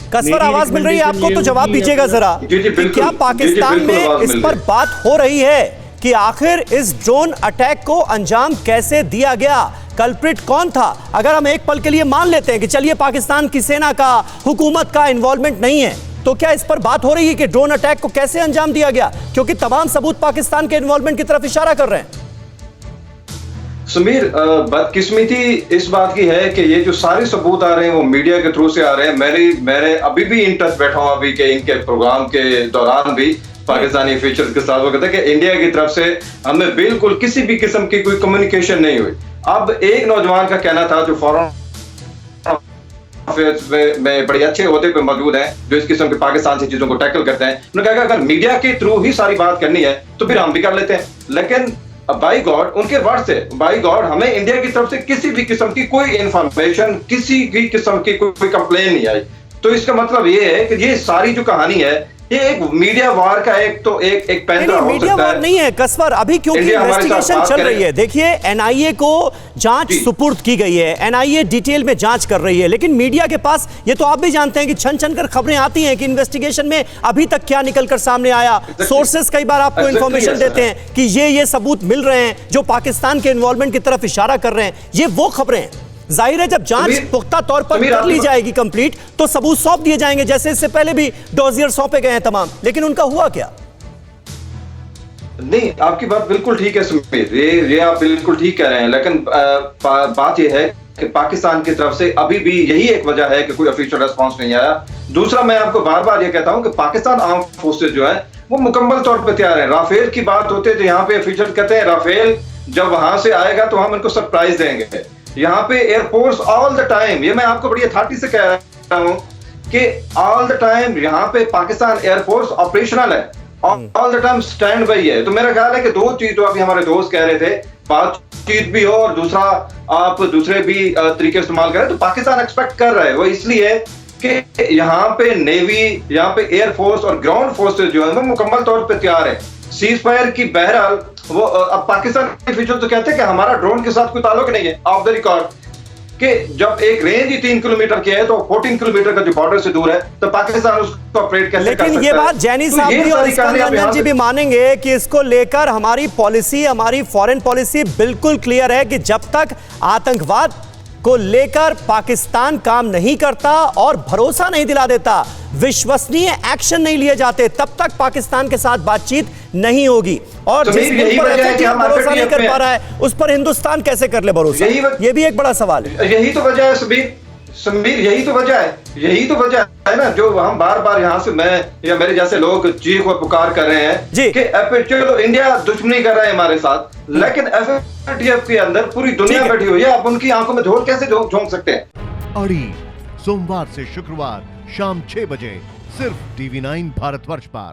कसवर आवाज मिल रही है आपको, तो जवाब दीजिएगा जरा कि क्या पाकिस्तान में इस पर बात हो रही है कि आखिर इस ड्रोन अटैक को अंजाम कैसे दिया गया, कल्प्रिट कौन था? अगर हम एक पल के लिए मान लेते हैं कि चलिए पाकिस्तान की सेना का, हुकूमत का इन्वॉल्वमेंट नहीं है, तो क्या इस पर बात हो रही है कि ड्रोन अटैक को कैसे अंजाम दिया गया? क्योंकि तमाम सबूत पाकिस्तान के इन्वॉल्वमेंट की तरफ इशारा कर रहे हैं। समीर, बदकिस्मती इस बात की है कि ये जो सारे सबूत आ रहे हैं वो मीडिया के थ्रू से आ रहे हैं। मेरे अभी भी इन टच बैठा हूं अभी के इनके प्रोग्राम के दौरान भी पाकिस्तानी ऑफिशियल्स के साथ वो कहते हैं कि इंडिया की तरफ से हमें बिल्कुल किसी भी किस्म की कोई कम्युनिकेशन नहीं हुई। अब एक नौजवान का कहना था जो फॉरेन अफेयर्स में बड़े अच्छे ओहदे पे मौजूद हैं, जो इस किस्म के पाकिस्तान से चीजों को टैकल करते हैं, उन्होंने कहा अगर मीडिया के थ्रू ही सारी बात करनी है तो फिर हम भी कर लेते हैं, लेकिन बाई गॉड उनके वर्ड से, बाई गॉड हमें इंडिया की तरफ से किसी भी किस्म की कोई इंफॉर्मेशन, किसी भी किस्म की कोई कंप्लेन नहीं आई। तो इसका मतलब ये है कि ये सारी जो कहानी है ये एक मीडिया वार का एक पैंतरा हो मीडिया वार नहीं है कसवर, अभी क्योंकि इन्वेस्टिगेशन चल रही है। देखिए एनआईए को जांच सुपुर्द की गई है, एनआईए डिटेल में जांच कर रही है, लेकिन मीडिया के पास ये तो आप भी जानते हैं कि छन छन कर खबरें आती हैं कि इन्वेस्टिगेशन में अभी तक क्या निकलकर सामने आया। सोर्सेस कई बार आपको इंफॉर्मेशन देते हैं कि ये सबूत मिल रहे हैं जो पाकिस्तान के इन्वॉल्वमेंट की तरफ इशारा कर रहे हैं। ये वो खबरें हैं, जाहिर है जब जांच पुख्ता तौर पर कर ली जाएगी कंप्लीट, तो सबूत सौंप दिए जाएंगे, जैसे इससे पहले भी डोजियर सौंपे गए हैं तमाम। लेकिन उनका हुआ क्या? नहीं, आपकी बात बिल्कुल ठीक है समीर, ये आप बिल्कुल ठीक कह रहे हैं, लेकिन बात यह है कि पाकिस्तान की तरफ से अभी भी यही एक वजह है कि कोई ऑफिशियल रिस्पांस नहीं आया। दूसरा, मैं आपको बार बार ये कहता हूं कि पाकिस्तान आर्म फोर्सेस जो है वो मुकम्मल तौर पर तैयार है। राफेल की बात होती है तो यहाँ पे ऑफिशियल कहते हैं राफेल जब वहां से आएगा तो हम इनको सरप्राइज देंगे। यहाँ पे एयरफोर्स ऑल द टाइम, ये मैं आपको बड़ी अथॉरिटी से कह रहा हूँ कि ऑल द टाइम यहाँ पे पाकिस्तान एयरफोर्स ऑपरेशनल है, all the time stand by है। तो मेरा ख्याल है कि दो चीज तो अभी हमारे दोस्त कह रहे थे, बातचीत भी हो और दूसरा आप दूसरे भी तरीके इस्तेमाल करें, तो पाकिस्तान एक्सपेक्ट कर रहा है वो इसलिए कि यहाँ पे नेवी, यहाँ पे एयरफोर्स और ग्राउंड फोर्सेज जो है वो मुकम्मल तौर पर तैयार है। सीज फायर की बहरहाल वो अब पाकिस्तान ऑफिशियल तो कहते हैं कि हमारा ड्रोन के साथ कोई ताल्लुक नहीं है, ऑफ द रिकॉर्ड, कि जब एक रेंज ही 3 किलोमीटर की है तो 14 किलोमीटर का जो बॉर्डर से दूर है तो पाकिस्तान उसको ऑपरेट कैसे कर सकता है? लेकिन ये बात जैनी साहब भी और स्कंदर जी भी मानेंगे कि इसको लेकर हमारी पॉलिसी, हमारी फॉरेन पॉलिसी बिल्कुल क्लियर है कि जब तक आतंकवाद को लेकर पाकिस्तान काम नहीं करता और भरोसा नहीं दिला देता, विश्वसनीय एक्शन नहीं लिए जाते, तब तक पाकिस्तान के साथ बातचीत नहीं होगी। और जिस मुल्क पर भरोसा नहीं कर पा रहा है उस पर हिंदुस्तान कैसे कर ले भरोसा? ये भी एक बड़ा सवाल है। यही तो वजह है समीर, यही तो वजह है ना जो हम बार बार यहाँ से, मैं या मेरे जैसे लोग चीख और पुकार कर रहे हैं कि चलो इंडिया दुश्मनी कर रहा है हमारे साथ, लेकिन एफएटीएफ के अंदर पूरी दुनिया बैठी हुई है, आप उनकी आंखों में धूल कैसे झोंक सकते हैं? अड़ी सोमवार से शुक्रवार शाम 6 बजे सिर्फ TV9 भारतवर्ष पर।